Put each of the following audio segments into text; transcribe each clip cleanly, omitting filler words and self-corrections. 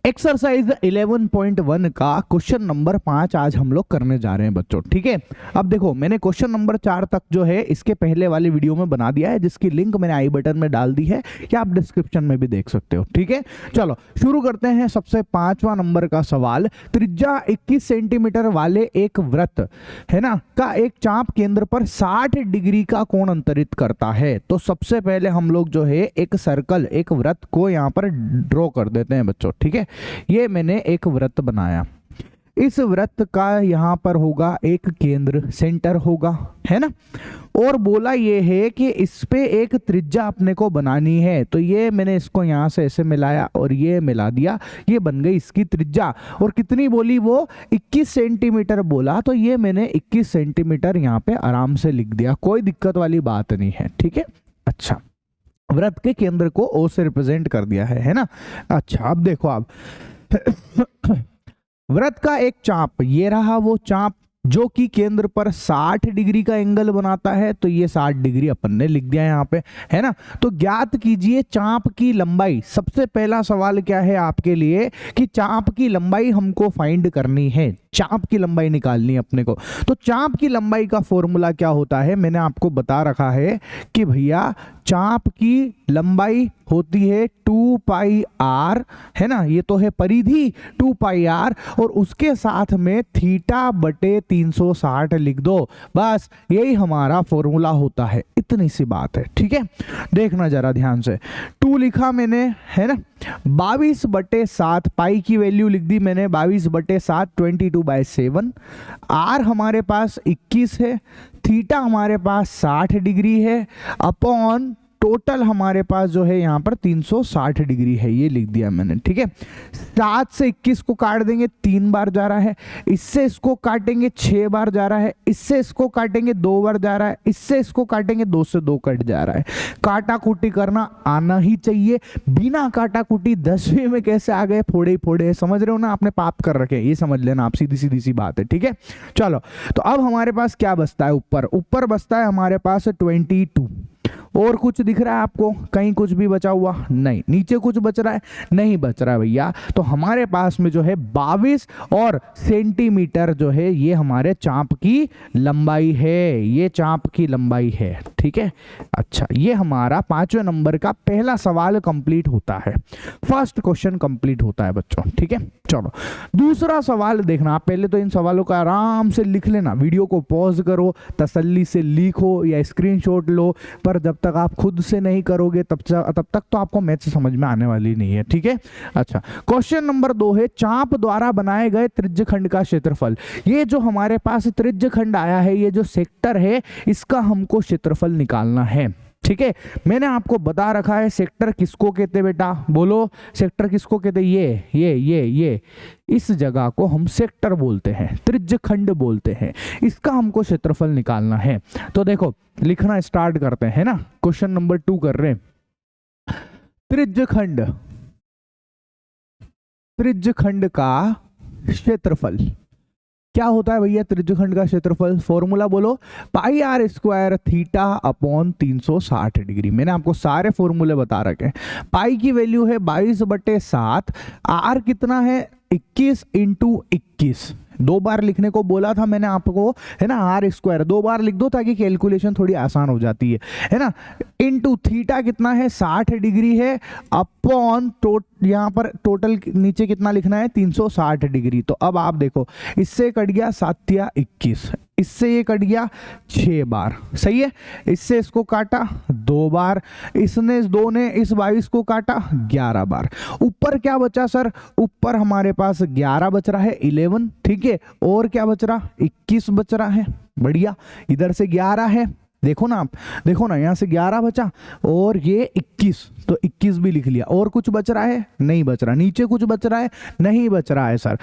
Exercise 11.1 का question number 5 आज हम लोग करने जा रहे हैं बच्चों। ठीक है, अब देखो मैंने क्वेश्चन नंबर 4 तक जो है इसके पहले वाले वीडियो में बना दिया है, जिसकी लिंक मैंने आई बटन में डाल दी है या आप डिस्क्रिप्शन में भी देख सकते हो। ठीक है, चलो शुरू करते हैं। सबसे 5वां नंबर का सवाल, त्रिज्या 21 सेंटीमीटर वाले एक वृत्त है ना का एक चाप केंद्र पर 60 डिग्री का कोण अंतरित करता है। तो सबसे पहले हम लोग जो है एक सर्कल, एक वृत्त को यहाँ पर ड्रॉ कर देते हैं बच्चों। ठीक है, ये मैंने एक वृत्त बनाया, इस वृत्त का यहां पर होगा एक केंद्र, सेंटर होगा, है ना। और बोला ये है कि इस पे एक त्रिज्या अपने को बनानी है, तो ये मैंने इसको यहां से ऐसे मिलाया और ये मिला दिया, ये बन गई इसकी त्रिज्या। और कितनी बोली वो 21 सेंटीमीटर बोला, तो ये मैंने 21 सेंटीमीटर यहाँ पे आराम से लिख दिया, कोई दिक्कत वाली बात नहीं है। ठीक है, अच्छा वृत्त के केंद्र को O से रिप्रेजेंट कर दिया है ना। अच्छा अब देखो आप वृत्त का एक चाप, ये रहा वो चाप जो कि केंद्र पर 60 डिग्री का एंगल बनाता है, तो ये 60 डिग्री अपन ने लिख दिया यहाँ पे, है ना। तो ज्ञात कीजिए चाप की लंबाई। सबसे पहला सवाल क्या है आपके लिए कि चाप की लंबाई हमको फाइंड करनी है, चाप की लंबाई निकालनी है अपने को। तो चाप की लंबाई का फॉर्मूला क्या होता है, मैंने आपको बता रखा है कि भैया चाप की लंबाई होती है 2 पाई आर, है ना, ये तो है परिधि 2 पाई आर, और उसके साथ में थीटा बटे 360 लिख दो, बस यही हमारा फॉर्मूला होता है, इतनी सी बात है। ठीक है, देखना जरा ध्यान से, 2 लिखा मैंने, है ना, 22/7 पाई की वैल्यू लिख दी मैंने 22/7 22/7, आर हमारे पास 21 है, थीटा हमारे पास 60 डिग्री है, अपॉन टोटल हमारे पास जो है यहाँ पर 360 डिग्री है, ये लिख दिया मैंने। ठीक है, 7 से 21 को काट देंगे 3 बार जा रहा है, इससे इसको काटेंगे 6 बार जा रहा है, इससे इसको काटेंगे 2 बार जा रहा है, इससे इसको काटेंगे 2 से 2 कट जा रहा है। काटा कुटी करना आना ही चाहिए, बिना काटा कुटी 10वें में कैसे आ गए, फोड़े ही फोड़े, समझ रहे हो ना, आपने पाप कर रखे, ये समझ लेना आप, सीधी सीधी सी बात है। ठीक है, चलो तो अब हमारे पास क्या बचता है, ऊपर बचता है हमारे पास 22। और कुछ दिख रहा है आपको, कहीं कुछ भी बचा हुआ नहीं, नीचे कुछ बच रहा है नहीं बच रहा है भैया। तो हमारे पास में जो है 22 और सेंटीमीटर जो है ये हमारे चाप की लंबाई है, ये चाप की लंबाई है। ठीक है, अच्छा ये हमारा 5वें नंबर का पहला सवाल कंप्लीट होता है, फर्स्ट क्वेश्चन कंप्लीट होता है बच्चों। ठीक है, चलो दूसरा सवाल देखना। आप पहले तो इन सवालों का आराम से लिख लेना, वीडियो को पॉज करो, तसल्ली से लिखो या स्क्रीनशॉट लो, पर जब तक आप खुद से नहीं करोगे तब तक तो आपको मैथ्स समझ में आने वाली नहीं है। ठीक है, अच्छा क्वेश्चन नंबर 2 है, चाप द्वारा बनाए गए त्रिज्यखंड का क्षेत्रफल। ये जो हमारे पास त्रिज्यखंड आया है, ये जो सेक्टर है, इसका हमको क्षेत्रफल निकालना है। ठीक है, मैंने आपको बता रखा है सेक्टर किसको कहते हैं बेटा, बोलो सेक्टर किसको कहते हैं, ये इस जगह को हम सेक्टर बोलते हैं, त्रिज्यखंड बोलते हैं, इसका हमको क्षेत्रफल निकालना है। तो देखो लिखना स्टार्ट करते हैं ना, क्वेश्चन नंबर 2 कर रहे हैं। त्रिज्यखंड का क्षेत्रफल क्या होता है भैया, त्रिज्यखंड का क्षेत्रफल फॉर्मूला बोलो, pi r square theta upon 360 degree. मैंने आपको सारे फॉर्मूले बता रखे हैं। पाई की वैल्यू है 22/7, आर कितना है 21 × 21, 2 बार लिखने को बोला था मैंने आपको, है ना, आर स्क्वायर 2 बार लिख दो ताकि कैलकुलेशन थोड़ी आसान हो जाती है ना, इनटू थीटा कितना है 60 डिग्री है, अपॉन यहाँ पर टोटल नीचे कितना लिखना है 360 डिग्री। तो अब आप देखो, इससे कट गया 7 या 21, इससे ये कट गया 6 बार, सही है, इससे इसको काटा 2 बार, इसने 2 ने इस 22 को काटा 11 बार। ऊपर क्या बचा सर, ऊपर हमारे पास 11 बच रहा है 11, ठीक है, और क्या बच रहा 21 बच रहा है, बढ़िया। इधर से 11 है, देखो ना आप, देखो ना, यहाँ से 11 बचा और ये 21, तो 21 भी लिख लिया। और कुछ बच रहा है, नहीं बच रहा। नीचे कुछ बच रहा है, नहीं बच रहा है सर।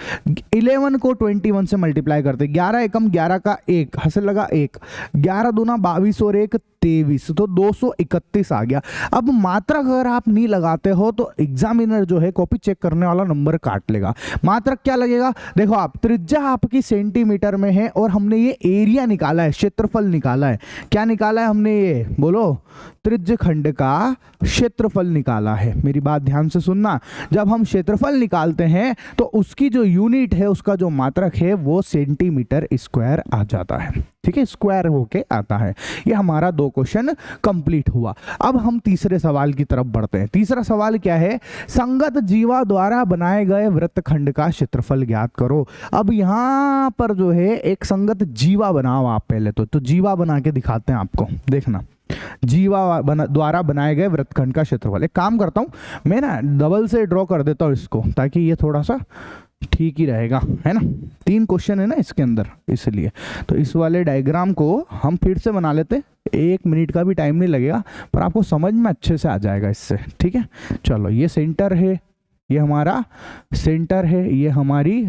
11 को 21 से मल्टीप्लाई करते, 11 एकम 11 का 1 हंसे लगा 1, 11 दूना 22 और 1 23, तो 231 आ गया। अब मात्रक अगर आप नहीं लगाते हो तो एग्जामिनर जो है कॉपी चेक करने वाला नंबर काट लेगा। मात्रक क्या लगेगा, देखो आप त्रिज्या आपकी सेंटीमीटर में है और हमने ये एरिया निकाला है, क्षेत्रफल निकाला है। क्या निकाला है हमने, ये बोलो, त्रिज्य खंड का क्षेत्रफल निकाला है। मेरी बात ध्यान से सुनना, जब हम क्षेत्रफल निकालते हैं तो उसकी जो यूनिट है, उसका जो मात्रक है वो सेंटीमीटर स्क्वायर आ जाता है। ठीक है, स्क्वायर होके आता है। ये हमारा 2 क्वेश्चन कंप्लीट हुआ। अब हम तीसरे सवाल की तरफ बढ़ते हैं। तीसरा सवाल क्या है, संगत जीवा द्वारा बनाए गए वृत्तखंड का क्षेत्रफल ज्ञात करो। अब यहां पर जो है एक संगत जीवा बनाओ आप पहले तो जीवा बना के दिखाते हैं आपको, देखना। जीवा द्वारा बनाए गए वृत्तखंड का क्षेत्रफल। एक काम करता हूं मैं ना, डबल से ड्रॉ कर देता हूं इसको, ताकि ये थोड़ा सा ठीक ही रहेगा, है ना। 3 क्वेश्चन है ना इसके अंदर, इसलिए तो इस वाले डायग्राम को हम फिर से बना लेते हैं। 1 मिनट का भी टाइम नहीं लगेगा, पर आपको समझ में अच्छे से आ जाएगा इससे। ठीक है, चलो, ये सेंटर है, ये हमारा सेंटर है, ये हमारी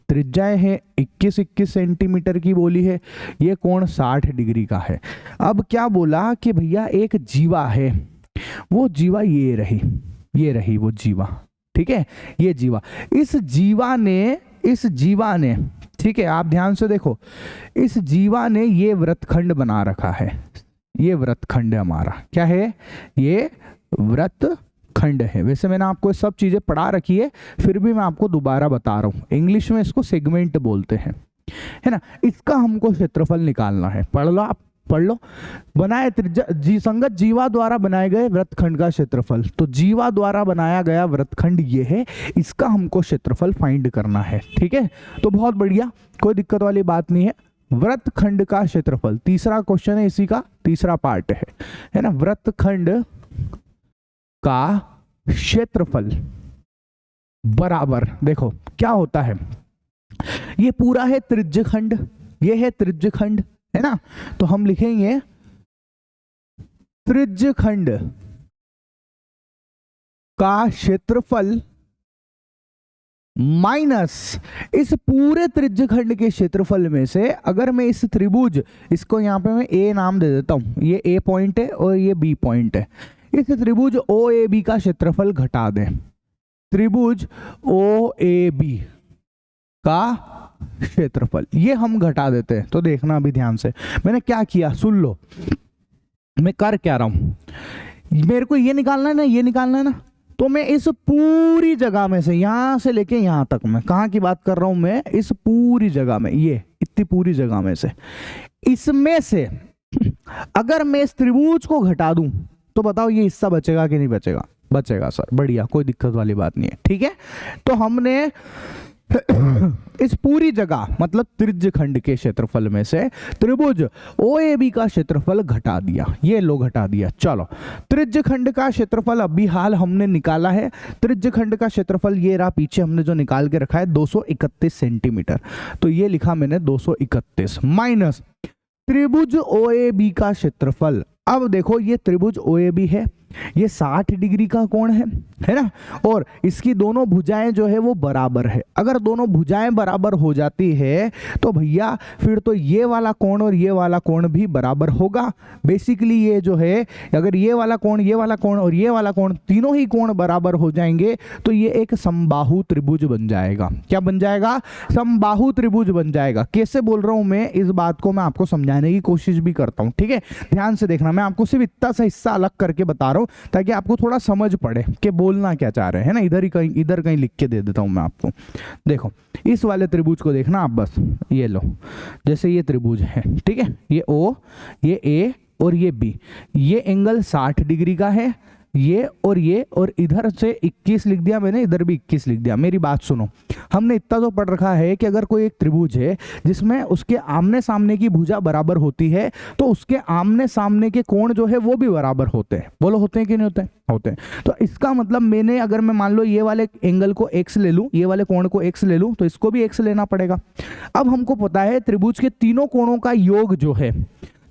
त्रिज्याएं है, 21 सेंटीमीटर की बोली है, ये कोण 60 डिग्री का है। अब क्या बोला कि भैया एक जीवा है, वो जीवा ये रही वो जीवा। ठीक है, ये जीवा, इस जीवा ने, ठीक है, आप ध्यान से देखो, इस जीवा ने ये वृत्तखंड बना रखा है। ये वृत्तखंड हमारा क्या है, ये वृत्तखंड है। वैसे मैंने आपको सब चीजें पढ़ा रखी है, फिर भी मैं आपको दोबारा बता रहा हूं। इंग्लिश में इसको सेगमेंट बोलते हैं, है ना। इसका हमको क्षेत्रफल निकालना है। पढ़ लो आप, पढ़ लो। बनाए संगत जीवा द्वारा बनाए गए वृत्तखंड का क्षेत्रफल, तो जीवा द्वारा बनाया गया वृत्तखंड ये है, इसका हमको क्षेत्रफल फाइंड करना है। ठीक है, तो बहुत बढ़िया, कोई दिक्कत वाली बात नहीं है। वृत्तखंड का क्षेत्रफल, तीसरा क्वेश्चन है, इसी का तीसरा पार्ट है ना। वृत्तखंड का क्षेत्रफल बराबर, देखो क्या होता है, ये पूरा है त्रिज्यखंड, ये है त्रिज्यखंड, है ना। तो हम लिखेंगे त्रिज्यखंड का क्षेत्रफल माइनस इस पूरे त्रिज्यखंड के क्षेत्रफल में से, अगर मैं इस त्रिभुज, इसको यहां पे मैं ए नाम दे देता हूं, ये ए पॉइंट है और ये बी पॉइंट है, इस त्रिभुज ओ ए बी का क्षेत्रफल घटा दें। त्रिभुज ओ ए बी का क्षेत्रफल ये हम घटा देते हैं। तो देखना अभी ध्यान से, मैंने क्या किया सुन लो, मैं कर क्या रहा हूं, मेरे को ये निकालना है ना, ये निकालना है ना, तो मैं इस पूरी जगह में से, यहां से लेके यहां तक, मैं कहां की बात कर रहा हूं, मैं इस पूरी जगह में, ये इतनी पूरी जगह में से, इसमें से अगर मैं इस त्रिभुज को घटा दूं तो बताओ ये हिस्सा बचेगा कि नहीं बचेगा? बचेगा सर, बढ़िया, कोई दिक्कत वाली बात नहीं है। ठीक है, तो हमने इस पूरी जगह मतलब त्रिज्यखंड के क्षेत्रफल में से त्रिभुज OAB का क्षेत्रफल घटा दिया, ये लो घटा दिया। चलो, त्रिज्यखंड का क्षेत्रफल अभी हाल हमने निकाला है। त्रिज्यखंड का क्षेत्रफल ये रहा, पीछे हमने जो निकाल के रखा है 231 सेंटीमीटर, तो ये लिखा मैंने 231 माइनस त्रिभुज OAB का क्षेत्रफल। अब देखो ये त्रिभुज OAB है, ये 60 डिग्री का कोण है ना, और इसकी दोनों भुजाएं जो है वो बराबर है। अगर दोनों भुजाएं बराबर हो जाती है तो भैया फिर तो ये वाला कोण और ये वाला कोण भी बराबर होगा। बेसिकली ये जो है, अगर ये वाला कोण, ये वाला कोण और ये वाला कोण, तीनों ही कोण बराबर हो जाएंगे तो ये एक समबाहु त्रिभुज बन जाएगा। क्या बन जाएगा? समबाहु त्रिभुज बन जाएगा। कैसे बोल रहा हूं मैं, इस बात को मैं आपको समझाने की कोशिश भी करता हूं। ठीक है, ध्यान से देखना, मैं आपको सिर्फ इतना सा हिस्सा अलग करके बता रहा हूं ताकि आपको थोड़ा समझ पड़े कि बोलना क्या चाह रहे हैं ना। इधर कहीं लिख के दे देता हूं मैं आपको। देखो इस वाले त्रिभुज को देखना आप, बस ये लो, जैसे ये त्रिभुज है, ठीक है, ये O, ये A और ये B, ये एंगल 60 डिग्री का है, ये, और इधर से 21 लिख दिया मैंने, इधर भी 21 लिख दिया। मेरी बात सुनो, हमने इतना तो पढ़ रखा है कि अगर कोई एक त्रिभुज है जिसमें उसके आमने सामने की भुजा बराबर होती है तो उसके आमने सामने के कोण जो है वो भी बराबर होते हैं। बोलो, होते हैं कि नहीं होते हैं? होते हैं। तो इसका मतलब मैंने, अगर मैं मान लो ये वाले एंगल को x ले लूं, ये वाले कोण को x ले लूं, तो इसको भी x लेना पड़ेगा। अब हमको पता है त्रिभुज के तीनों कोणों का योग जो है,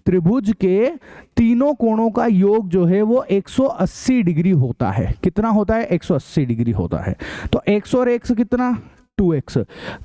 त्रिभुज के तीनों कोणों का योग जो है वो 180 डिग्री होता है। कितना होता है? 180 डिग्री होता है। तो x और x कितना? 2x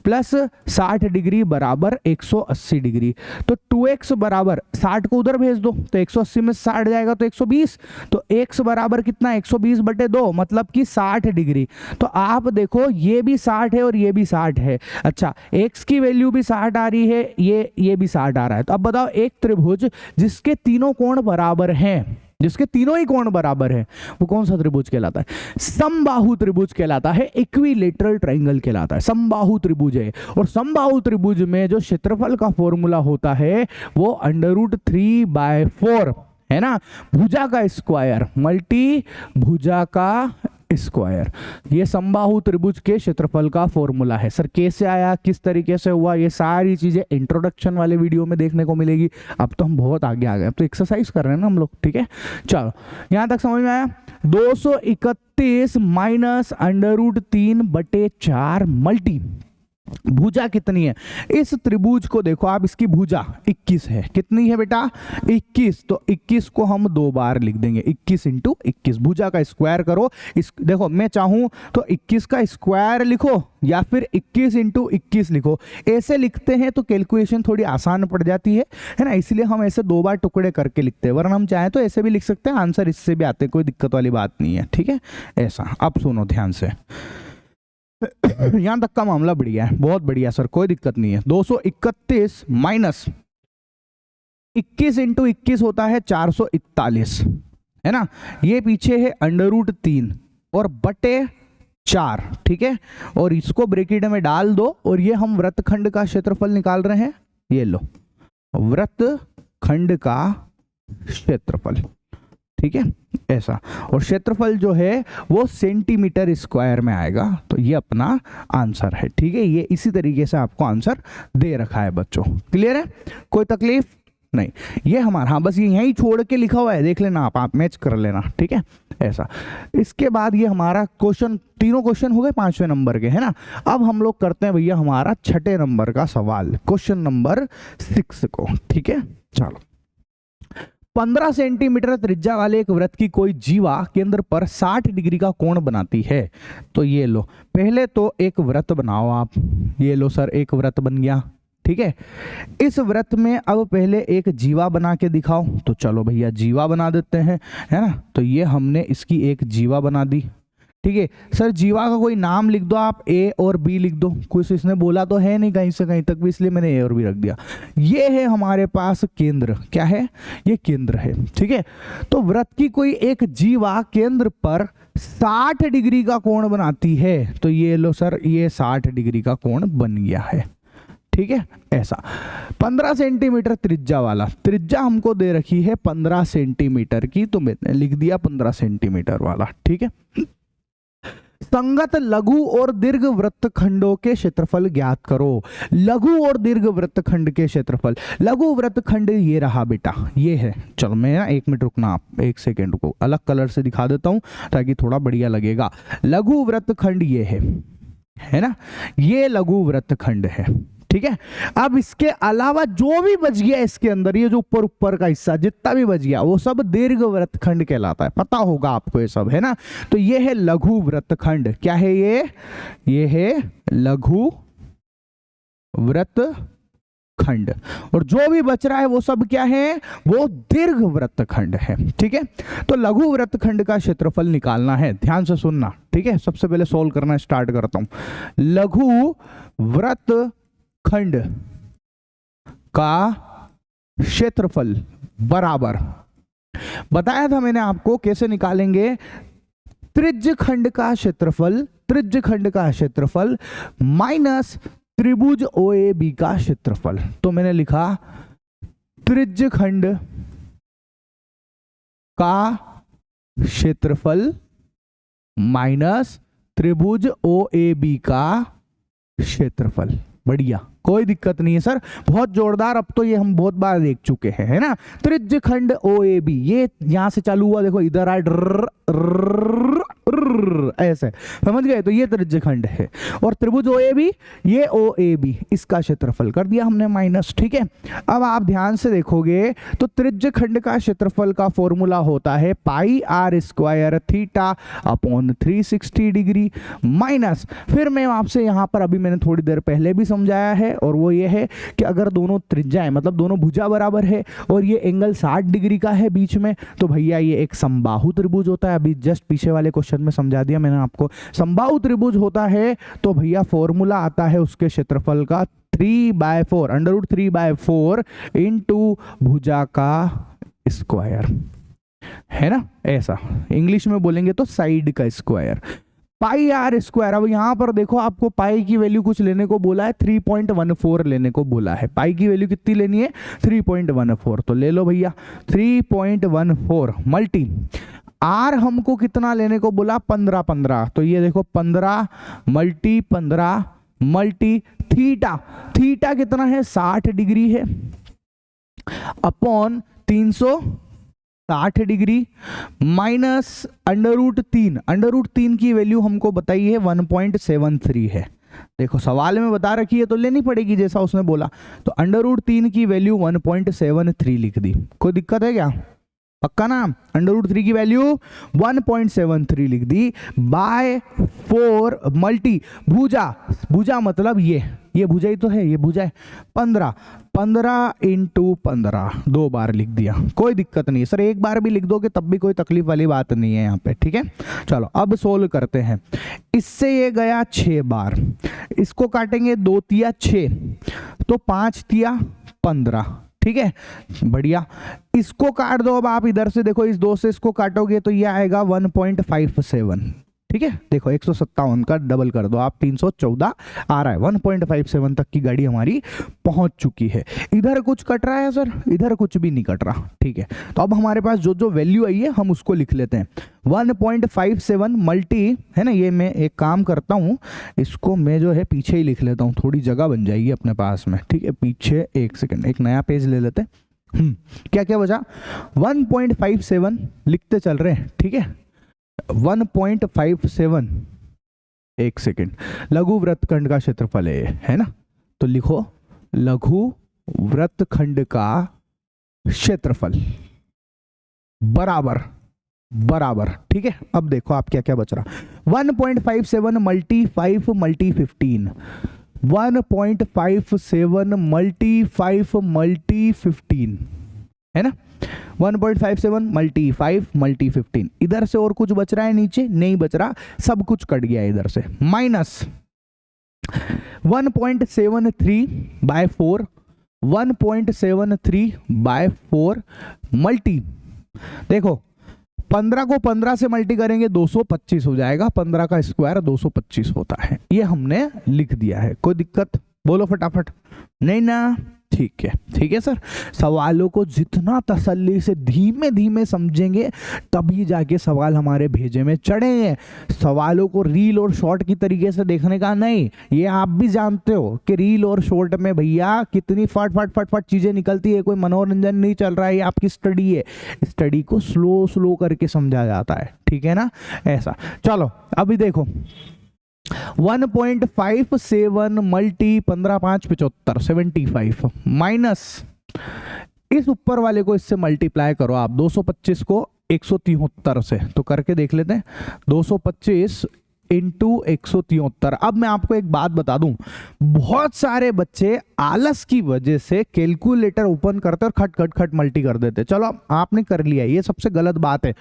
प्लस 60 डिग्री बराबर 180 डिग्री। तो 2x बराबर 60 को उधर भेज दो तो 180 में 60 जाएगा तो 120, तो x बराबर कितना 120/2 मतलब कि 60 डिग्री। तो आप देखो ये भी 60 है और ये भी 60 है। अच्छा x की वैल्यू भी 60 आ रही है, ये भी 60 आ रहा है। तो अब बताओ एक त्रिभुज जिसके तीनों कोण बराबर हैं, जिसके तीनों ही कोण बराबर है, वो कौन सा त्रिभुज कहलाता है? समबाहु त्रिभुज कहलाता है, इक्विलेटरल ट्रायंगल कहलाता है। समबाहु त्रिभुज है और समबाहु त्रिभुज में जो क्षेत्रफल का फॉर्मूला होता है वो √3/4 है ना, भुजा का स्क्वायर मल्टी भुजा का स्क्वायर। ये समबाहु त्रिभुज के क्षेत्रफल का फॉर्मूला है। सर कैसे आया, किस तरीके से हुआ, ये सारी चीजें इंट्रोडक्शन वाले वीडियो में देखने को मिलेगी। अब तो हम बहुत आगे आ गए, अब तो एक्सरसाइज कर रहे हैं ना हम लोग, ठीक है। चलो यहां तक समझ में आया। 231 माइनस √3/4 मल्टी भुजा कितनी है इस त्रिभुज को देखो आप, इसकी भुजा 21 है। कितनी है बेटा? 21। तो 21 को हम 2 बार लिख देंगे, 21 × 21। भुजा का स्क्वायर करो। इस देखो मैं चाहूं तो 21 का स्क्वायर लिखो या फिर 21 × 21 लिखो। ऐसे लिखते हैं तो कैलकुलेशन थोड़ी आसान पड़ जाती है ना, इसलिए हम ऐसे 2 बार टुकड़े करके लिखते हैं। वरना हम चाहें तो ऐसे भी लिख सकते हैं, आंसर इससे भी आते, कोई दिक्कत वाली बात नहीं है, ठीक है। ऐसा अब सुनो ध्यान से, यहां तक का मामला बढ़िया है, बहुत बढ़िया सर, कोई दिक्कत नहीं है। 231 माइनस 21 × 21 होता है 441 है ना, ये पीछे है √3 और बटे 4, ठीक है। और इसको ब्रैकेट में डाल दो और ये हम वृत्तखंड का क्षेत्रफल निकाल रहे हैं। ये लो वृत्तखंड का क्षेत्रफल, ठीक है ऐसा। और क्षेत्रफल जो है वो सेंटीमीटर स्क्वायर में आएगा। तो ये अपना आंसर है, ठीक है। ये इसी तरीके से आपको आंसर दे रखा है बच्चों, क्लियर है, कोई तकलीफ नहीं। ये हमारा, हाँ बस ये यहीं छोड़ के लिखा हुआ है, देख लेना आप मैच कर लेना, ठीक है ऐसा। इसके बाद ये हमारा क्वेश्चन, तीनों क्वेश्चन हो गए 5वें नंबर के, है ना। अब हम लोग करते हैं भैया हमारा 6ठे नंबर का सवाल, क्वेश्चन नंबर 6 को, ठीक है। चलो 15 सेंटीमीटर त्रिज्या वाले एक वृत्त की कोई जीवा केंद्र पर 60 डिग्री का कोण बनाती है। तो ये लो, पहले तो एक वृत्त बनाओ आप। ये लो सर, एक वृत्त बन गया, ठीक है। इस वृत्त में अब पहले एक जीवा बना के दिखाओ। तो चलो भैया जीवा बना देते हैं, है ना। तो ये हमने इसकी एक जीवा बना दी, ठीक है। सर जीवा का कोई नाम लिख दो आप, ए और बी लिख दो। कुछ इसने बोला तो है नहीं कहीं से कहीं तक भी, इसलिए मैंने ए और बी रख दिया। ये है हमारे पास केंद्र, क्या है ये केंद्र है, ठीक है। तो वृत्त की कोई एक जीवा केंद्र पर 60 डिग्री का कोण बनाती है। तो ये लो सर, ये 60 डिग्री का कोण बन गया है, ठीक है ऐसा। 15 सेंटीमीटर त्रिज्या वाला, त्रिज्या हमको दे रखी है 15 सेंटीमीटर की, तो मैंने लिख दिया 15 सेंटीमीटर वाला, ठीक है। संगत लघु और दीर्घ वृत्तखंडों के क्षेत्रफल ज्ञात करो। लघु और दीर्घ वृत्तखंड के क्षेत्रफल, लघु वृत्तखंड ये रहा बेटा, ये है। चलो मैं ना 1 मिनट रुकना, आप 1 सेकेंड को अलग कलर से दिखा देता हूं ताकि थोड़ा बढ़िया लगेगा। लघु वृत्तखंड ये है ना, ये लघु वृत्तखंड है, ठीक है। अब इसके अलावा जो भी बच गया इसके अंदर, ये जो ऊपर का हिस्सा जितना भी बच गया वो सब दीर्घ वृत्तखंड कहलाता है, पता होगा आपको ये सब, है ना। तो ये है लघु वृत्तखंड, क्या है ये है लघु वृत्तखंड। और जो भी बच रहा है वो सब क्या है, वो दीर्घ वृत्तखंड है, ठीक है। तो लघु वृत्तखंड का क्षेत्रफल निकालना है, ध्यान से सुनना, ठीक है। सबसे पहले सोल्व करना स्टार्ट करता हूं। लघु वृत्तखंड का क्षेत्रफल बराबर, बताया था मैंने आपको कैसे निकालेंगे, त्रिज्यखंड का क्षेत्रफल माइनस त्रिभुज OAB का क्षेत्रफल। तो मैंने लिखा त्रिज्यखंड का क्षेत्रफल माइनस त्रिभुज OAB का क्षेत्रफल। बढ़िया, कोई दिक्कत नहीं है सर, बहुत जोरदार। अब तो ये हम बहुत बार देख चुके हैं, है ना। त्रिज्यखंड OAB, ये यहां से चालू हुआ, देखो इधर आए ऐसे, समझ गए। तो ये त्रिज्य खंड है और त्रिभुज OAB, ये OAB, इसका क्षेत्रफल कर दिया हमने माइनस। ठीक है, अब आप ध्यान से देखोगे तो त्रिज्य खंड का क्षेत्रफल का फॉर्मूला होता है पाई r square theta upon 360 degree minus, फिर मैं आपसे यहाँ पर अभी मैंने थोड़ी देर पहले भी समझाया है, और वो ये है कि अगर दोनों त्रिज्याएं मतलब दोनों भुजा बराबर है और ये एंगल 60 डिग्री का है बीच में, तो भैया ये एक समबाहु त्रिभुज होता है। अभी जस्ट पीछे वाले क्वेश्चन में समझा दिया मैंने आपको, समबाहु त्रिभुज होता है तो भैया फॉर्मूला आता है उसके क्षेत्रफल का 3/4 √3/4 इंटू भुजा का स्क्वायर, है ना, ऐसा इंग्लिश में बोलेंगे तो साइड का स्क्वायर, पाई r स्क्वायर। अब यहां पर देखो आपको पाई की वैल्यू कुछ लेने को बोला है, 3.14 लेने को बोला है। पाई की वैल्यू कितनी लेनी है, 3.14, तो ले लो भैया 3.14 मल्टी r हमको कितना लेने को बोला, 15, तो ये देखो 15 मल्टी 15 मल्टी थीटा, थीटा कितना है 60 डिग्री है, अपॉन 360 डिग्री माइनस √3 की वैल्यू हमको बताई है 1.73 है। देखो सवाल में बता रखी है तो लेनी पड़ेगी जैसा उसने बोला, तो √3 की वैल्यू 1.73 लिख दी। कोई दिक्कत है क्या, पक्का ना। √3 की वैल्यू 1.73 लिख दी बाय 4 मल्टी भुजा मतलब ये भुजा ही तो है, ये भुजा है 15 इंटू 15, 2 बार लिख दिया, कोई दिक्कत नहीं है सर, एक बार भी लिख दोगे तब भी कोई तकलीफ वाली बात नहीं है यहाँ पे। ठीक है, चलो अब सोल्व करते हैं। इससे ये गया 6 बार, इसको काटेंगे 2 तिया 6, तो 5 तिया 15। ठीक है, बढ़िया, इसको काट दो। अब आप इधर से देखो, इस 2 से इसको काटोगे तो ये आएगा 1.57। ठीक है, देखो 157 का डबल कर दो आप, 314 आ रहा है, 1.57 तक की गाड़ी हमारी पहुंच चुकी है। इधर कुछ कट रहा है सर, इधर कुछ भी नहीं कट रहा। ठीक है, तो अब हमारे पास जो जो वैल्यू आई है हम उसको लिख लेते हैं। 1.57 मल्टी, है ना, ये मैं एक काम करता हूँ, इसको मैं जो है पीछे ही लिख लेता हूँ, थोड़ी जगह बन जाएगी अपने पास में। ठीक है, पीछे एक सेकेंड, एक नया पेज ले लेते हैं। क्या क्या बचा, 1.57 लिखते चल रहे हैं। ठीक है, 1.57, एक सेकेंड, लघु वृत्तखंड का क्षेत्रफल है ना, तो लिखो लघु वृत्तखंड का क्षेत्रफल बराबर। ठीक है, अब देखो आप क्या क्या बच रहा, 1.57 मल्टी 5 मल्टी 15, 1.57 मल्टी 5 मल्टी 15, है ना, 1.57 मल्टी 5 मल्टी 15। इधर से और कुछ बच रहा है नीचे, नहीं बच रहा, सब कुछ कट गया इधर से। माइनस 1.73/4, 1.73/4 मल्टी, देखो 15 को 15 से मल्टी करेंगे 225 हो जाएगा, 15 का स्क्वायर 225 होता है, ये हमने लिख दिया है। कोई दिक्कत, बोलो फटाफट, नहीं ना, ठीक है सर। सवालों को जितना तसल्ली से धीमे धीमे समझेंगे तभी जाके सवाल हमारे भेजे में चढ़ेंगे। सवालों को रील और शॉर्ट की तरीके से देखने का नहीं, ये आप भी जानते हो कि रील और शॉर्ट में भैया कितनी फट चीजें निकलती है, कोई मनोरंजन नहीं चल रहा है, ये आपकी स्टडी है, स्टडी को स्लो करके समझा जाता है। ठीक है ना, ऐसा। चलो अभी देखो 1.57 मल्टी 15 5 75 75 माइनस इस ऊपर वाले को इससे मल्टीप्लाई करो आप, 225 को 173 से, तो करके देख लेते हैं, 225 इंटू 173। अब मैं आपको एक बात बता दूं, बहुत सारे बच्चे आलस की वजह से कैलकुलेटर ओपन करते और खट मल्टी कर देते। चलो आपने कर लिया, ये सबसे गलत बात है।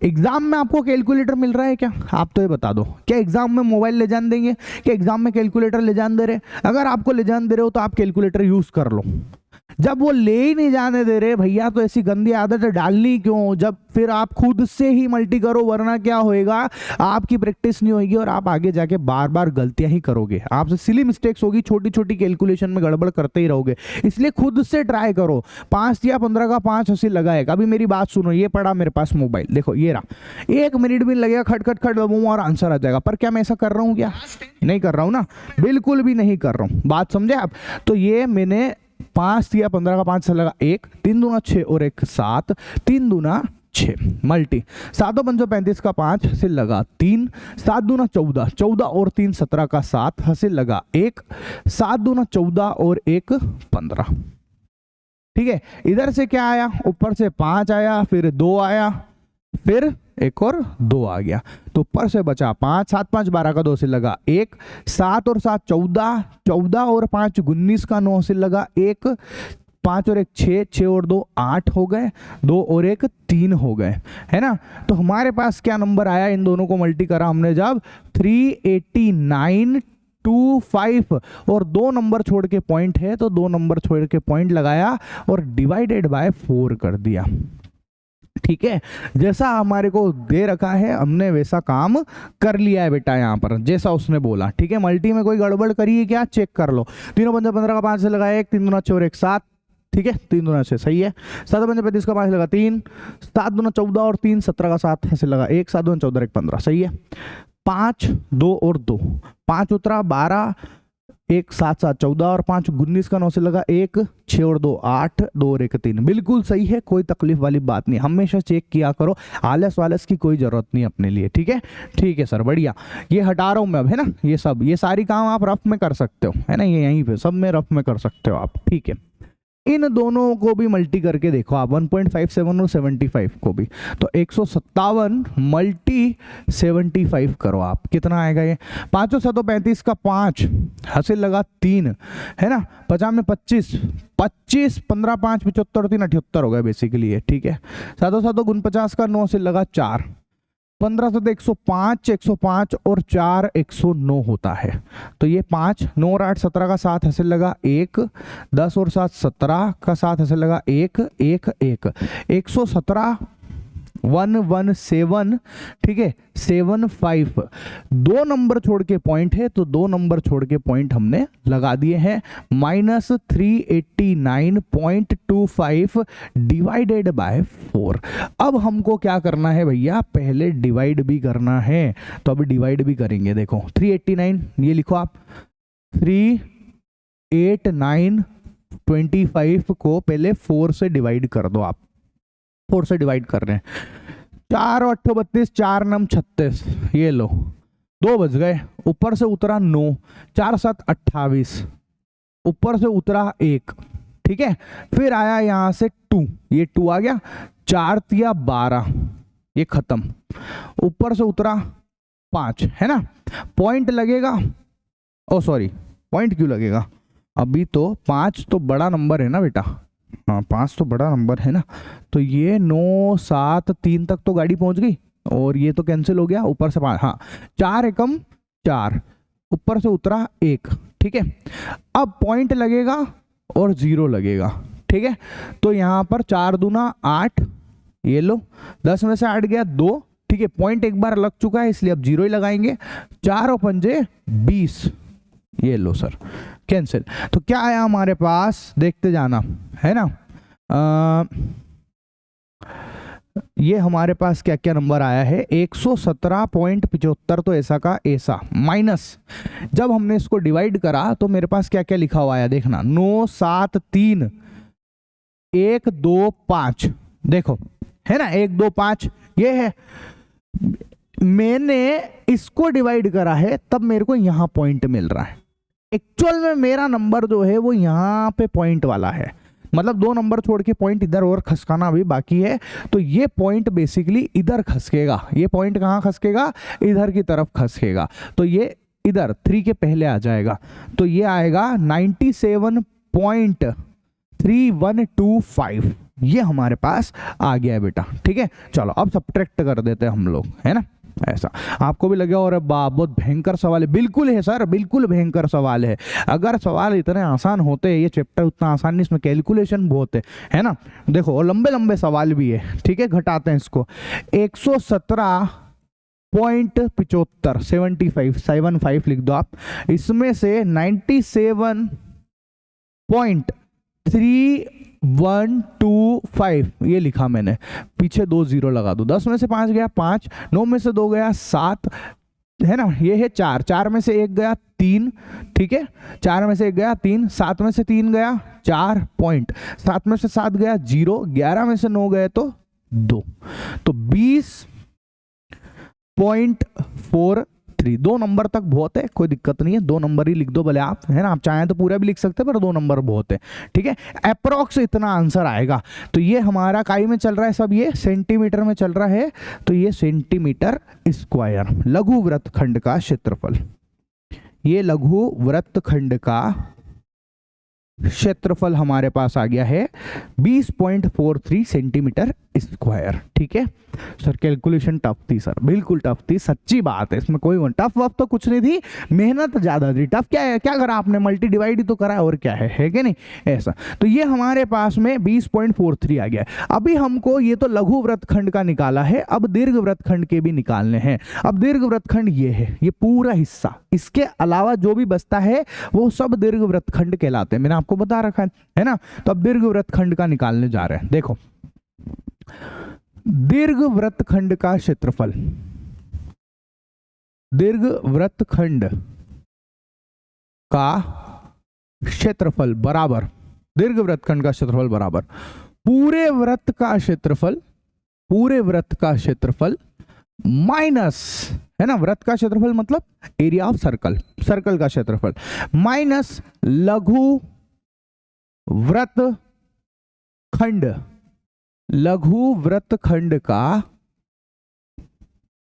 एग्जाम में आपको कैलकुलेटर मिल रहा है क्या, आप तो ये बता दो, क्या एग्जाम में मोबाइल ले जाने देंगे, क्या एग्जाम में कैलकुलेटर ले जाने दे रहे? अगर आपको ले जाने दे रहे हो तो आप कैलकुलेटर यूज कर लो। जब वो ले ही नहीं जाने दे रहे भैया, तो ऐसी गंदी आदत डालनी क्यों? जब फिर आप खुद से ही मल्टी करो, वरना क्या होएगा, आपकी प्रैक्टिस नहीं होगी और आप आगे जाके बार बार गलतियां ही करोगे, आपसे सिली मिस्टेक्स होगी, छोटी छोटी कैलकुलेशन में गड़बड़ करते ही रहोगे। इसलिए खुद से ट्राई करो। 5 या 15 का 5 80 लगाएगा। अभी मेरी बात सुनो, ये पड़ा मेरे पास मोबाइल, देखो ये रहा, 1 मिनट भी लगेगा, खट दबाऊंगा और आंसर आ जाएगा। पर क्या मैं ऐसा कर रहा हूँ? क्या नहीं कर रहा हूँ ना, बिल्कुल भी नहीं कर रहा हूँ। बात समझे आप? तो ये मैंने 5 या 15 का 5 से लगा 1, 3 दूना 6 और 1 7, 3 दूना 6 मल्टी 7 5 35 का 5 हासिल लगा 3, 7 दूना 14, 14 और 3 17 का 7 हासिल लगा 1, 7 दूना 14 और 1 15। ठीक है, इधर से क्या आया, ऊपर से 5 आया, फिर 2 आया, फिर एक और 2 आ गया, तो ऊपर से बचा 5, 7 5 12 का 2 से लगा 1, 7 और 7 14, 14 और 5 19 का 9 से लगा 1, 5 और 1 6, 6 और 2 8 हो गए, 2 और 1 3 हो गए, है ना। तो हमारे पास क्या नंबर आया, इन दोनों को मल्टी करा हमने जब 38925 और 2 नंबर छोड़ के पॉइंट है तो 2 नंबर छोड़ के पॉइंट लगाया और डिवाइडेड बाय 4 कर दिया। ठीक है, जैसा हमारे को दे रखा है हमने वैसा काम कर लिया है बेटा, यहाँ पर जैसा उसने बोला। ठीक है, मल्टी में कोई गड़बड़ करी है क्या, चेक कर लो। 3 5 15 का 5 से लगाया 1, 3 दूना 6 और 1 7, ठीक है, 3 दूना 6 सही है। 7 5 35 का 5 लगा 3, 7 दूना 14 और 3 17 का 7 ऐसे लगा 1, 7 दूना 14 1 15 सही है। 5 2 और 2, 5 उतरा 12, 1 7 7 14 और 5 19 का 9 से लगा 1, 6 और 2 8, 2 और 1 3, बिल्कुल सही है, कोई तकलीफ वाली बात नहीं। हमेशा चेक किया करो, आलस वालस की कोई जरूरत नहीं अपने लिए। ठीक है, ठीक है सर, बढ़िया। ये हटा रहा हूं मैं अब, है ना। ये सब ये सारी काम आप रफ में कर सकते हो, है ना, ये यहीं पे सब में रफ में कर सकते हो आप। ठीक है, इन दोनों को भी मल्टी करके देखो आप, 1.57 और 75 को भी, तो 157 मल्टी 75 करो आप, कितना आएगा ये, 5 7 35 का 5 हासिल लगा 3, है ना, 50 में 25, 25 15 5 75 3 78 हो गया बेसिकली ये। ठीक है, 7 7 49 का 9 से लगा 4, 15 7 105, 105 और 4 109 होता है, तो ये 5 9 और 8 17 का 7 हासिल लगा 1, 10 और 7 17 का 7 हासिल लगा 1 1 1, 117 117, ठीक है, 75। 2 नंबर छोड़ के पॉइंट है तो 2 नंबर छोड़ के पॉइंट हमने लगा दिए हैं, -389.25 डिवाइडेड बाय 4। अब हमको क्या करना है भैया, पहले डिवाइड भी करना है, तो अभी डिवाइड भी करेंगे। देखो 389 ये लिखो आप, 38925 को पहले 4 से डिवाइड कर दो आप, 4 से डिवाइड कर रहे हैं, 4 और 8 32, 4 9 36, ये लो 2 बच गए, ऊपर से उतरा 9, 4 7 28, ऊपर से उतरा 1, ठीक है, फिर आया यहां से 2, ये 2 आ गया, 4 तिया 12, ये खत्म, ऊपर से उतरा 5, है ना। पॉइंट लगेगा, ओ सॉरी पॉइंट क्यों लगेगा, अभी तो 5 तो बड़ा नंबर है ना बेटा, हाँ 5 तो बड़ा नंबर है ना, तो ये 9 7 3 तक तो गाड़ी पहुंच गई और ये तो कैंसिल हो गया, ऊपर से 5, हाँ 4 एकम 4, ऊपर से उतरा 1, ठीक है। अब पॉइंट लगेगा और 0 लगेगा, ठीक है, तो यहाँ पर 4 दूना 8, ये लो 10 में से 8 गया 2, ठीक है, पॉइंट एक बार लग चुका है इसलिए अब 0 ही लगाएंगे, 4 और 5 20, ये लो सर कैंसिल। तो क्या आया हमारे पास, देखते जाना, है ना। ये हमारे पास क्या क्या नंबर आया है, 117.75, तो ऐसा का ऐसा, माइनस जब हमने इसको डिवाइड करा तो मेरे पास क्या क्या लिखा हुआ है देखना, 9 7 3 1 2 5, देखो है ना, 1 2 5 ये है, मैंने इसको डिवाइड करा है तब मेरे को यहां पॉइंट मिल रहा है, एक्चुअल में मेरा नंबर जो है वो यहाँ पे पॉइंट वाला है, मतलब 2 नंबर छोड़ के पॉइंट इधर और खसकाना भी बाकी है, तो ये पॉइंट बेसिकली इधर खसकेगा, ये पॉइंट कहाँ खसकेगा, इधर की तरफ खसकेगा, तो ये इधर 3 के पहले आ जाएगा, तो ये आएगा 97.3125, ये हमारे पास आ गया है बेटा। ठीक है, चलो अब सब्ट्रैक्ट कर देते हैं हम लोग, है ना, ऐसा। आपको भी लगे और बहुत भयंकर सवाल है, बिल्कुल है सर, बिल्कुल भयंकर सवाल है। अगर सवाल इतने आसान होते, ये चैप्टर उतना आसान नहीं, इसमें कैलकुलेशन बहुत है ना। देखो लंबे लंबे सवाल भी है, ठीक है, घटाते हैं इसको, 117.75 75 लिख दो आप, इसमें से 97.3125 ये लिखा मैंने, पीछे 2 0 लगा दो, 10 में से 5 गया 5, 9 में से 2 गया 7, है ना, ये है 4, 4 में से 1 गया 3, ठीक है, 4 में से 1 गया 3, 7 में से 3 गया 4 पॉइंट, 7 में से 7 गया 0, 11 में से 9 गए तो 2, तो 20.43। 2 नंबर तक बहुत है, कोई दिक्कत नहीं है, 2 नंबर ही लिख दो भले आप, है ना, आप चाहें तो पूरा भी लिख सकते हैं पर 2 नंबर बहुत है, ठीक है। अप्रोक्स इतना आंसर आएगा। तो ये हमारा काई में चल रहा है सब, ये सेंटीमीटर में चल रहा है, तो ये सेंटीमीटर स्क्वायर लघु वृत्तखंड का क्षेत्रफल, ये लघु वृत्तखंड का क्षेत्रफल हमारे पास आ गया है 20.43 सेंटीमीटर स्क्वायर, ठीक है। सर कैलकुलेशन टफ थी सर, बिल्कुल टफ थी, सच्ची बात है, इसमें कोई टफ वफ तो कुछ नहीं थी, मेहनत ज्यादा थी। टफ क्या है, क्या करा आपने, मल्टी डिवाइड ही तो करा, और क्या है कि नहीं, ऐसा। तो ये हमारे पास में 20.43 आ गया। अभी हमको ये तो लघु वृत्तखंड का निकाला है, अब दीर्घ वृत्तखंड के भी निकालने हैं। अब दीर्घ वृत्तखंड ये है, ये पूरा हिस्सा, इसके अलावा जो भी बचता है वो सब दीर्घ वृत्तखंड कहलाते हैं, मैंने आपको बता रखा है ना। तो अब दीर्घ वृत्तखंड का निकालने जा रहे हैं। देखो दीर्घ वृत्तखंड का क्षेत्रफल, दीर्घ वृत्तखंड का क्षेत्रफल बराबर, दीर्घ वृत्तखंड का क्षेत्रफल बराबर पूरे वृत्त का क्षेत्रफल, पूरे वृत्त का क्षेत्रफल माइनस, है ना, वृत्त का क्षेत्रफल मतलब एरिया ऑफ सर्कल, सर्कल का क्षेत्रफल माइनस लघु वृत्तखंड, लघु वृत्तखंड का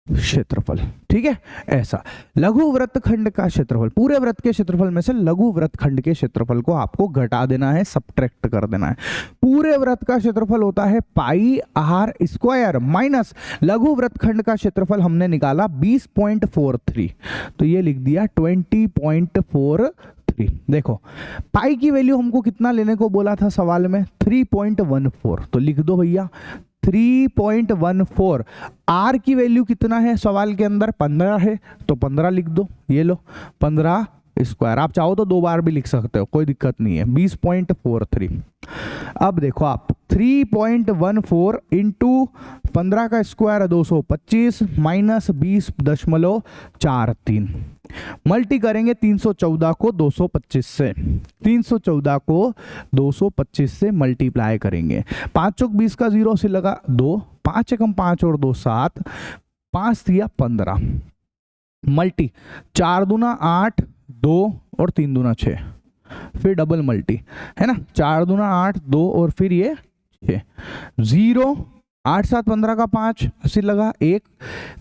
क्षेत्रफल, ठीक है। ऐसा लघु वृत्तखंड का क्षेत्रफल, पूरे वृत्त के क्षेत्रफल में से लघु वृत्तखंड के क्षेत्रफल को आपको घटा देना है, सबट्रैक्ट कर देना है। पूरे वृत्त का क्षेत्रफल होता है पाई आर स्क्वायर माइनस लघु वृत्तखंड का क्षेत्रफल हमने निकाला 20.43, तो ये लिख दिया 20.43। देखो पाई की वैल्यू हमको कितना लेने को बोला था सवाल में, 3.14, तो लिख दो भैया 3.14। आर की वैल्यू कितना है सवाल के अंदर, 15 है, तो 15 लिख दो, ये लो 15 स्क्वायर। आप चाहो तो 2 बार भी लिख सकते हो, कोई दिक्कत नहीं है, 20.43। अब देखो आप 3.14 इंटू 15 का स्क्वायर 225 माइनस 20.43, मल्टी करेंगे 314 को 225 से, 314 को 225 से मल्टीप्लाई करेंगे। 5 चौक 20 का 0 से लगा 2, 5 एकम 5 और 2 7, 5 दिया 15, मल्टी 4 दूना 8, 2 और 3 दूना 6, फिर डबल मल्टी, है ना, 4 दूना 8, 2 और फिर ये 6, 0, 8 7 15 का 5 80 लगा 1,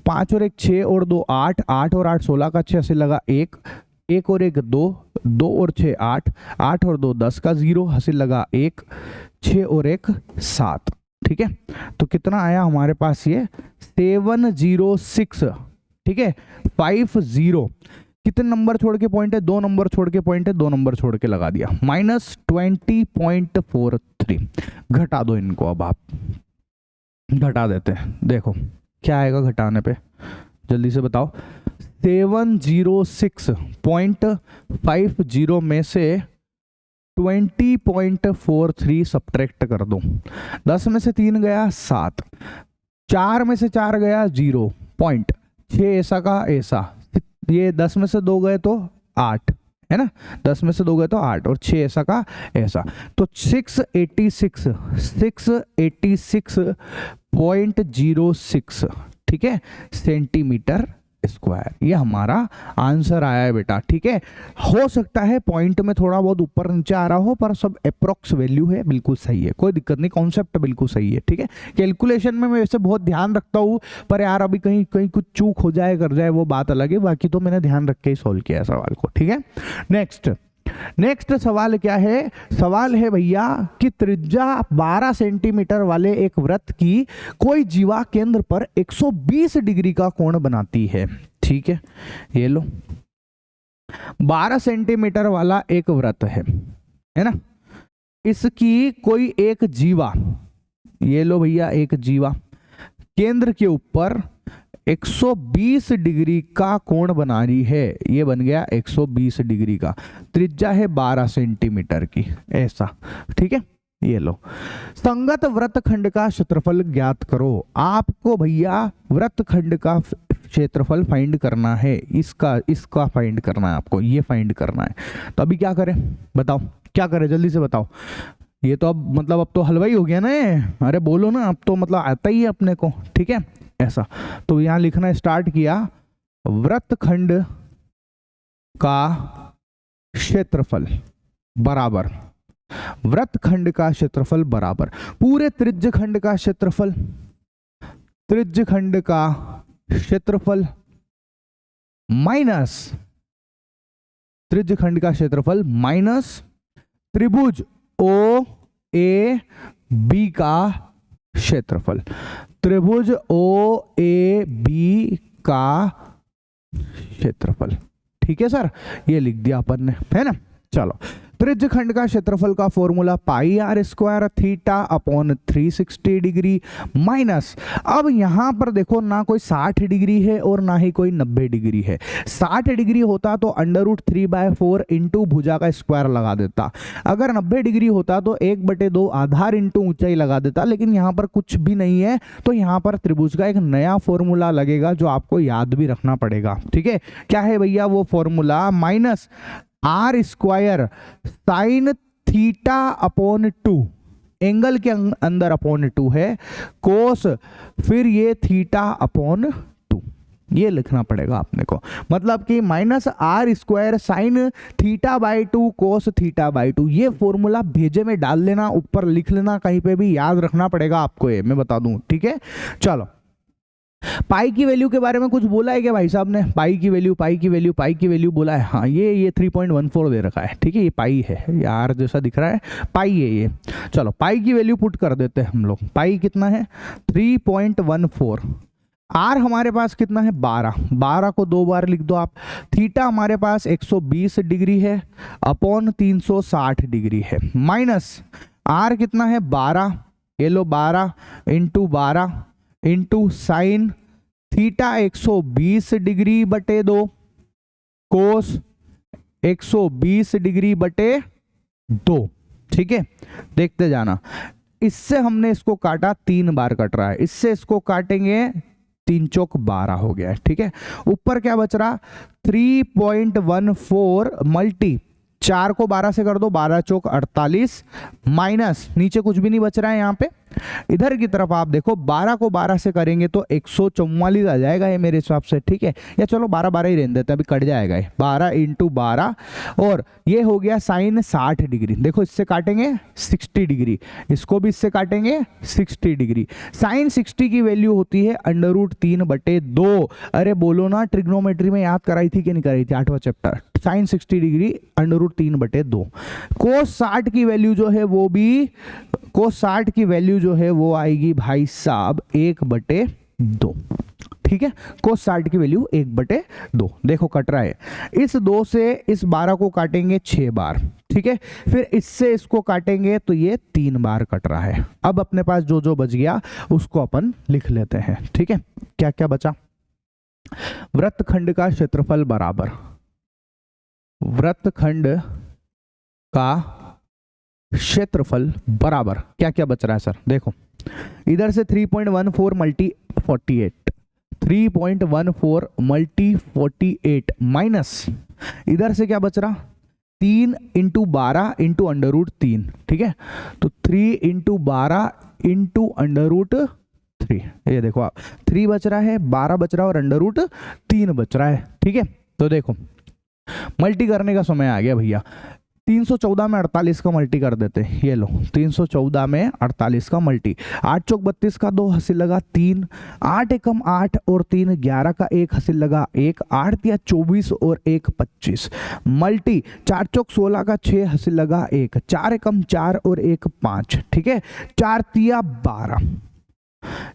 5 और 1 6 और 2 8, 8 और 8 16 का 6 80 लगा 1, 1 और 1 2, 2 और 6 8, 8 और 2 10 का 0 80 लगा 1, 6 और 1 7, ठीक है। तो कितना आया हमारे पास ये 706, ठीक है, 50। कितने नंबर छोड़ के पॉइंट है, 2 नंबर छोड़ के पॉइंट है, 2 नंबर छोड़ के लगा दिया, माइनस 20.43। घटा दो इनको, अब आप घटा देते हैं, देखो क्या आएगा घटाने पे, जल्दी से बताओ। 706.50 में से 20.43 सब्ट्रैक्ट कर दो, 10 में से 3 गया 7, 4 में से 4 गया 0, पॉइंट 6 ऐसा का ऐसा, ये 10 में से 2 गए तो 8, है ना, 10 में से 2 गए तो 8 और 6 ऐसा का ऐसा, तो 686.06, ठीक है, सेंटीमीटर स्क्वायर, ये हमारा आंसर आया है बेटा, ठीक है। हो सकता है पॉइंट में थोड़ा बहुत ऊपर नीचे आ रहा हो, पर सब अप्रोक्स वैल्यू है, बिल्कुल सही है, कोई दिक्कत नहीं, कॉन्सेप्ट बिल्कुल सही है, ठीक है। कैलकुलेशन में मैं वैसे बहुत ध्यान रखता हूँ, पर यार अभी कहीं कहीं कुछ चूक हो जाए कर जाए वो बात अलग है, बाकी तो मैंने ध्यान रख के ही सॉल्व किया है सवाल को, ठीक है। नेक्स्ट सवाल क्या है, सवाल है भैया कि त्रिज्या 12 सेंटीमीटर वाले एक वृत्त की कोई जीवा केंद्र पर 120 डिग्री का कोण बनाती है, ठीक है। ये लो 12 सेंटीमीटर वाला एक वृत्त है ना, इसकी कोई एक जीवा, ये लो भैया एक जीवा केंद्र के ऊपर 120 डिग्री का कोण बना रही है, ये बन गया 120 डिग्री का, त्रिज्या है 12 सेंटीमीटर की, ऐसा, ठीक है। ये लो संगत वृत्तखंड का क्षेत्रफल ज्ञात करो। आपको भैया वृत्तखंड का क्षेत्रफल फाइंड करना है, इसका फाइंड करना है आपको, ये फाइंड करना है। तो अभी क्या करें बताओ, क्या करें जल्दी से बताओ। ये तो अब मतलब अब तो हलवाई हो गया ना ये, अरे बोलो ना, अब तो मतलब आता ही है अपने को, ठीक है ऐसा। तो यहाँ लिखना स्टार्ट किया, वृत्तखंड का क्षेत्रफल बराबर, वृत्तखंड का क्षेत्रफल बराबर पूरे त्रिज्यखंड का क्षेत्रफल, त्रिज्यखंड का क्षेत्रफल माइनस, त्रिज्यखंड का क्षेत्रफल माइनस त्रिभुज ओ ए बी का क्षेत्रफल, त्रिभुज ओ ए बी का क्षेत्रफल। ठीक है सर, ये लिख दिया अपन ने, है ना। चलो, त्रिज्यखंड का क्षेत्रफल का formula pi r square theta upon 360 degree minus, अब यहां पर देखो ना कोई 60 डिग्री है और ना ही कोई 90 डिग्री है। 60 डिग्री होता तो √3/4 इंटू भुजा का स्क्वायर लगा देता, अगर 90 डिग्री होता तो 1/2 आधार इंटू ऊंचाई लगा देता, लेकिन यहां पर कुछ भी नहीं है, तो यहां पर त्रिभुज का एक नया फॉर्मूला लगेगा जो आपको याद भी रखना पड़ेगा। ठीक है, क्या है भैया वो formula, minus r square sine theta upon 2, angle के अंदर अपॉन 2 है, कोस फिर ये थीटा अपॉन 2, ये लिखना पड़ेगा आपने को। मतलब कि माइनस आर स्क्वायर साइन θ/2 कोस θ/2, ये फॉर्मूला भेजे में डाल लेना, ऊपर लिख लेना, कहीं पे भी याद रखना पड़ेगा आपको, ये मैं बता दूं। ठीक है, चलो पाई की वैल्यू के बारे में कुछ बोला है क्या भाई साहब ने? पाई की वैल्यू, पाई की वैल्यू, पाई की वैल्यू बोला है, हाँ ये 3.14 दे रखा है। ठीक है, ये पाई है यार, जैसा दिख रहा है पाई है ये। चलो पाई की वैल्यू पुट कर देते हैं हम लोग, पाई कितना है 3.14, आर हमारे पास कितना है 12, 12 को 2 बार लिख दो आप, थीटा हमारे पास 120 डिग्री है अपॉन 360 डिग्री है, माइनस आर कितना है 12, ये लो 12 into 12 into sine theta 120 degree बटे 2 कोस 120 डिग्री बटे 2। ठीक है, देखते जाना, इससे हमने इसको काटा 3 बार कट रहा है, इससे इसको काटेंगे 3 चौक 12 हो गया है। ठीक है, ऊपर क्या बच रहा 3.14 मल्टी 4 को 12 से कर दो, 12 चौक 48 माइनस नीचे कुछ भी नहीं बच रहा है यहाँ पे, इधर की तरफ आप देखो 12 को 12 से करेंगे तो 144 आ जाएगा ये मेरे हिसाब से। ठीक है, या चलो 12 ही रहने देते हैं, अभी कट जाएगा ये 12 इंटू 12, और ये हो गया साइन 60 डिग्री, देखो इससे काटेंगे 60 डिग्री, इसको भी इससे काटेंगे 60 डिग्री, साइन 60 की वैल्यू होती है √3/2। अरे बोलो ना, ट्रिग्नोमेट्री में याद कराई थी कि नहीं कराई थी, 8वां चैप्टर, साइन 60 डिग्री √3/2। कोस 60 की वैल्यू जो है वो भी, कोस 60 की वैल्यू जो है वो आएगी भाई साहब 1/2। ठीक है, कोस 60 की वैल्यू 1/2, देखो कट रहा है, इस 2 से इस 12 को काटेंगे 6 बार। ठीक है, फिर इससे इसको काटेंगे तो ये 3 बार कट रहा है। अब अपने पास जो जो बच गया उसको अपन लिख लेते हैं। ठीक है, क्या क्या बचा, वृत्तखंड का क्षेत्रफल बराबर, वृत्तखंड का क्षेत्रफल बराबर क्या क्या बच रहा है सर, देखो इधर से 3.14 मल्टी 48, 3.14 मल्टी 48 माइनस इधर से क्या बच रहा 3 इंटू 12 इंटू √3। ठीक है, तो 3 इंटू 12 इंटू √3, ये देखो आप 3 बच रहा है, 12 बच रहा है और √3 बच रहा है। ठीक है, तो देखो मल्टी करने का समय आ गया भैया, 314 में 48 का मल्टी कर देते हैं, ये लो 314 में 48 का मल्टी, 8 चौक 32 का 2 हासिल लगा 3, 8 एकम 8 और 3 11 का 1 हासिल लगा 1, 8 तिया 24 और 1 25 मल्टी 4 चौक 16 का 6 हासिल लगा 1, 4 एकम 4 और 1 5। ठीक है, 4 तिया 12,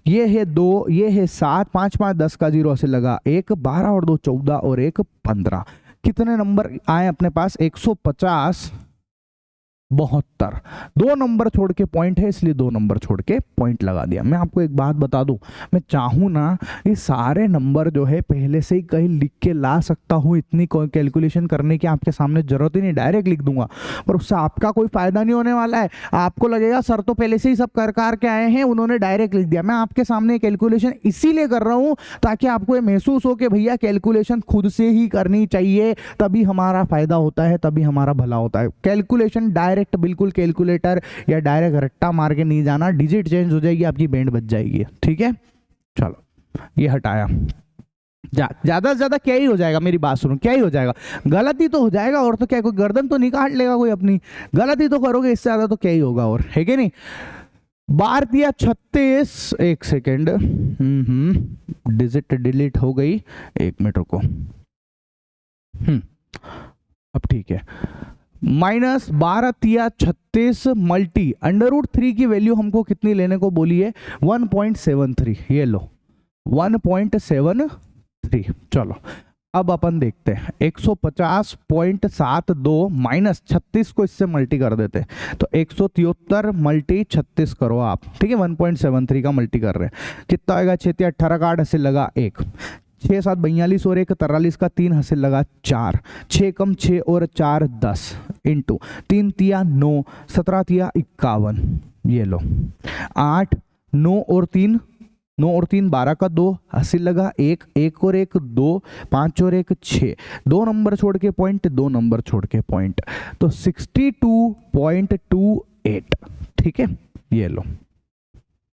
ये है 2, ये है 7, 5 5 10 का 0 हासिल लगा 1, 12 और 2 14 और 1 15। कितने नंबर आए अपने पास 150 72, 2 नंबर छोड़ के पॉइंट है इसलिए 2 नंबर छोड़ के पॉइंट लगा दिया। मैं आपको एक बात बता दूं, मैं चाहूं ना ये सारे नंबर जो है पहले से ही कहीं लिख के ला सकता हूं, इतनी कैलकुलेशन करने की आपके सामने जरूरत ही नहीं, डायरेक्ट लिख दूंगा, पर उससे आपका कोई फायदा नहीं होने वाला है। आपको लगेगा सर तो पहले से ही सब कर के आए हैं, उन्होंने डायरेक्ट लिख दिया। मैं आपके सामने कैलकुलेशन इसीलिए कर रहा हूं ताकि आपको ये महसूस हो कि भैया कैलकुलेशन खुद से ही करनी चाहिए, तभी हमारा फायदा होता है, तभी हमारा भला होता है। कैलकुलेशन डायरेक्ट डायरेक्ट बिल्कुल कैलकुलेटर या डायरेक्ट रट्टा मार के नहीं जाना, डिजिट चेंज हो जाएगी, आपकी बैंड बच जाएगी। ठीक है, चलो ये हटाया। ज्यादा से ज्यादा क्या ही हो जाएगा, मेरी बात सुनो, क्या ही हो जाएगा, गलती तो हो जाएगा, और तो क्या, कोई गर्दन तो नहीं काट लेगा कोई अपनी, गलती तो करोगे, इससे ज्यादा तो क्या ही होगा, और है कि नहीं। 12 या 36, एक सेकेंड, डिजिट डिलीट हो गई, 1 मिनट रुको, अब ठीक है। -12 या 36 मल्टी √3 की वैल्यू हमको कितनी लेने को बोली है, 1.73, ये लो 1.73। चलो अब अपन देखते हैं, 150.72 माइनस 36 को इससे मल्टी कर देते हैं, तो 173 मल्टी 36 करो आप। ठीक है, 1.73 का मल्टी कर रहे हैं, कितना आएगा, 6 18 का 8 हंसिल लगा 1, 6 7 42 और 1 43 का 3 हंसिल लगा 4, 6 कम 6 और 4 10 इंटू 3 तिया 9, 17 तिया 51, ये लो 8 9 और 3 12 का 2 हंसिल लगा 1 1 और 1 2, 5 और 1 6, 2 नंबर छोड़ के पॉइंट, 2 नंबर छोड़ के पॉइंट, तो 62.28। ठीक है, ये लो,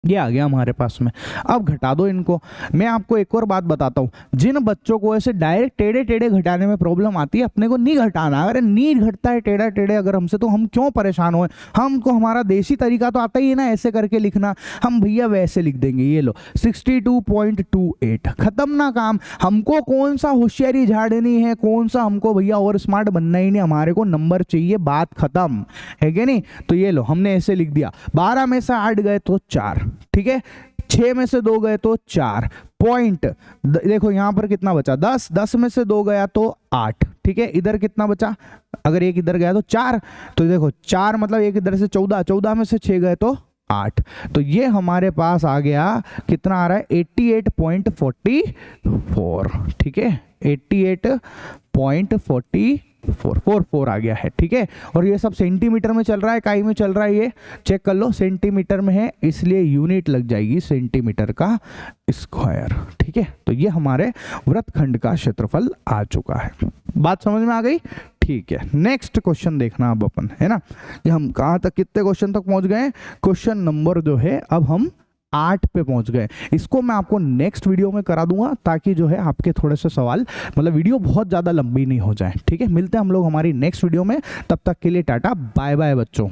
ये आ गया हमारे पास में। अब घटा दो इनको। मैं आपको एक और बात बताता हूँ, जिन बच्चों को ऐसे डायरेक्ट टेढ़े टेढ़े घटाने में प्रॉब्लम आती है, अपने को नहीं घटाना। अगर नहीं घटता है टेढ़ा टेढ़े अगर हमसे, तो हम क्यों परेशान होए, हमको हमारा देसी तरीका तो आता ही है ना, ऐसे करके लिखना, हम भैया वैसे लिख देंगे। ये लो 62.28, खत्म ना काम। हमको कौन सा होशियारी झाड़नी है, कौन सा हमको भैया और स्मार्ट बनना ही नहीं, हमारे को नंबर चाहिए, बात खत्म, है कि नहीं। तो ये लो हमने ऐसे लिख दिया, 12 में से 8 गए तो 4, ठीक है, 6 में से 2 गए तो 4 पॉइंट, देखो यहां पर कितना बचा 10, 10 में से 2 गया तो 8, ठीक है, इधर कितना बचा, अगर एक इधर गया तो 4, तो देखो 4 मतलब एक इधर से 14, 14 में से 6 गए तो 8, तो ये हमारे पास आ गया, कितना आ रहा है 88.44, ठीक है, 88.44 आ गया है। ठीक है, और ये सब सेंटीमीटर में चल रहा है, इकाई में चल रहा है, ये चेक कर लो, सेंटीमीटर में है, इसलिए यूनिट लग जाएगी सेंटीमीटर का स्क्वायर। ठीक है, तो ये हमारे वृत्तखंड का क्षेत्रफल आ चुका है। बात समझ में आ गई। ठीक है, नेक्स्ट क्वेश्चन देखना अब अपन, है ना, कि हम कहाँ तक, कितने क्वेश्चन तक पहुंच गए। क्वेश्चन नंबर जो है अब हम 8 पे पहुंच गए। इसको मैं आपको नेक्स्ट वीडियो में करा दूंगा, ताकि जो है आपके थोड़े से सवाल, मतलब वीडियो बहुत ज़्यादा लंबी नहीं हो जाए। ठीक है, मिलते हैं हम लोग हमारी नेक्स्ट वीडियो में, तब तक के लिए टाटा बाय बाय बच्चों।